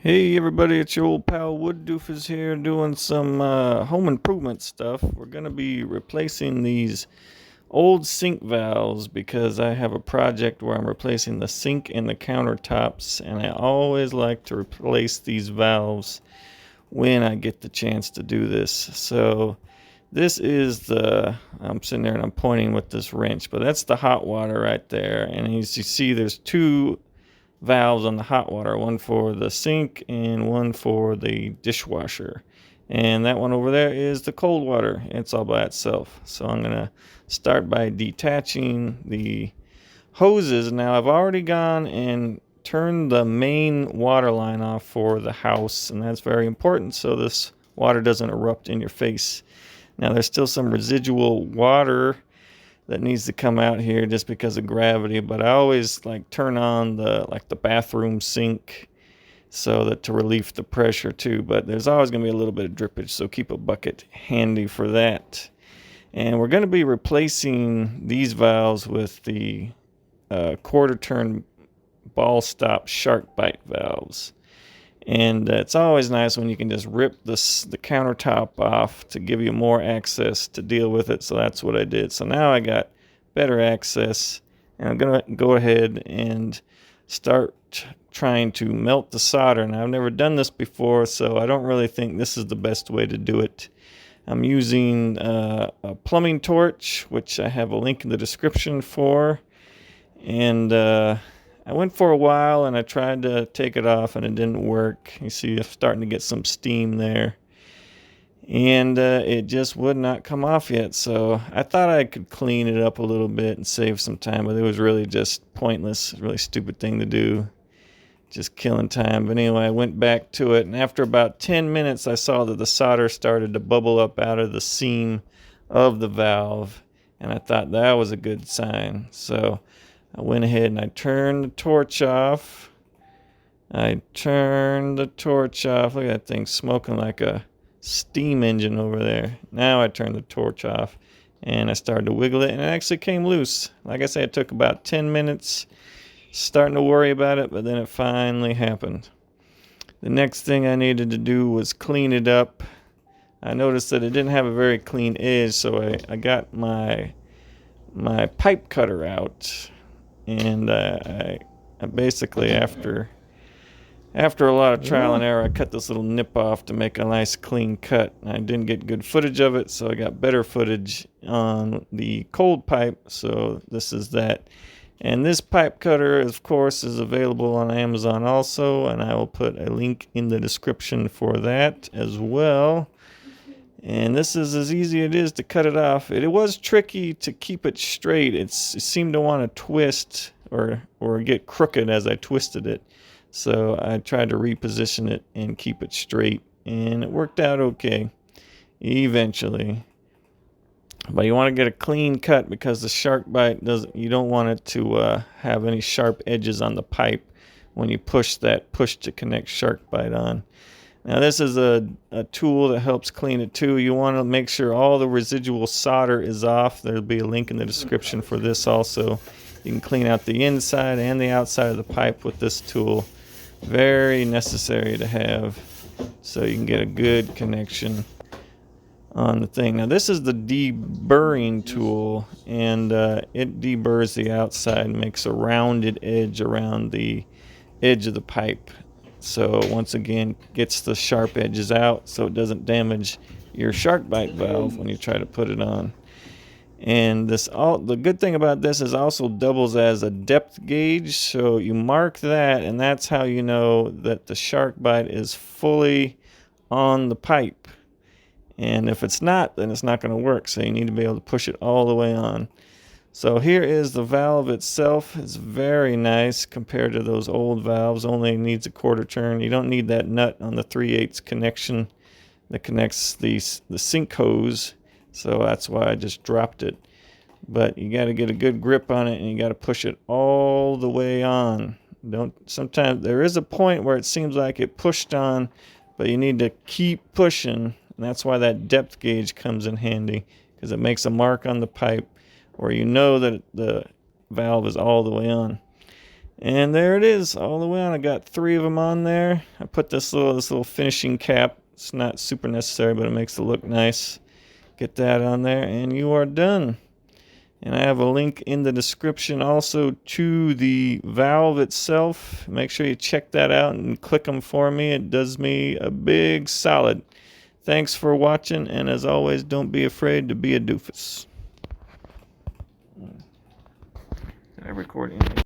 Hey everybody, it's your old pal Wood Doofus here doing some home improvement stuff. We're going to be replacing these old sink valves because I have a project where I'm replacing the sink and the countertops, and I always like to replace these valves when I get the chance to do this. So this is I'm sitting there and I'm pointing with this wrench, but that's the hot water right there. And as you see, there's two valves on the hot water, one for the sink and one for the dishwasher. And that one over there is the cold water. It's all by itself. So I'm going to start by detaching the hoses. Now I've already gone and turned the main water line off for the house, and that's very important so this water doesn't erupt in your face. Now there's still some residual water that needs to come out here just because of gravity, but I always like turn on the bathroom sink so that to relieve the pressure too, but there's always going to be a little bit of drippage, so keep a bucket handy for that. And we're going to be replacing these valves with the quarter turn ball stop Sharkbite valves. And it's always nice when you can just rip the countertop off to give you more access to deal with it. So that's what I did. So now I got better access, and I'm going to go ahead and start trying to melt the solder. And I've never done this before, so I don't really think this is the best way to do it. I'm using a plumbing torch, which I have a link in the description for. And I went for a while and I tried to take it off and it didn't work. You see, I'm starting to get some steam there. And it just would not come off yet. So I thought I could clean it up a little bit and save some time, but it was really just pointless. Really stupid thing to do. Just killing time. But anyway, I went back to it, and after about 10 minutes, I saw that the solder started to bubble up out of the seam of the valve, and I thought that was a good sign. So I went ahead and I turned the torch off. Look at that thing smoking like a steam engine over there. Now I turned the torch off and I started to wiggle it, and it actually came loose. Like I said, it took about 10 minutes. Starting to worry about it, but then it finally happened. The next thing I needed to do was clean it up. I noticed that it didn't have a very clean edge, so I got my pipe cutter out, and I basically after a lot of trial and error, I cut this little nip off to make a nice clean cut. I didn't get good footage of it, so I got better footage on the cold pipe. So this is that. And this pipe cutter, of course, is available on Amazon also, and I will put a link in the description for that as well. And this is as easy as it is to cut it off. It was tricky to keep it straight. It seemed to want to twist or get crooked as I twisted it. So I tried to reposition it and keep it straight, and it worked out okay eventually. But you want to get a clean cut because the Sharkbite you don't want it to have any sharp edges on the pipe when you push to connect Sharkbite on. Now this is a tool that helps clean it too. You want to make sure all the residual solder is off. There'll be a link in the description for this also. You can clean out the inside and the outside of the pipe with this tool. Very necessary to have so you can get a good connection on the thing. Now this is the deburring tool, and it deburrs the outside and makes a rounded edge around the edge of the pipe. So once again, gets the sharp edges out so it doesn't damage your Sharkbite valve when you try to put it on. And the good thing about this is also doubles as a depth gauge, so you mark that, and that's how you know that the Sharkbite is fully on the pipe. And if it's not, then it's not going to work. So you need to be able to push it all the way on. So here is the valve itself. It's very nice compared to those old valves. Only needs a quarter turn. You don't need that nut on the 3/8 connection that connects the sink hose. So that's why I just dropped it. But you got to get a good grip on it, and you got to push it all the way on. Sometimes there is a point where it seems like it pushed on, but you need to keep pushing. And that's why that depth gauge comes in handy, because it makes a mark on the pipe where you know that the valve is all the way on. And there it is, all the way on. I got 3 of them on there. I put this little finishing cap. It's not super necessary, but it makes it look nice. Get that on there, and you are done. And I have a link in the description also to the valve itself. Make sure you check that out and click them for me. It does me a big solid. Thanks for watching, and as always, don't be afraid to be a doofus. Did I record anything?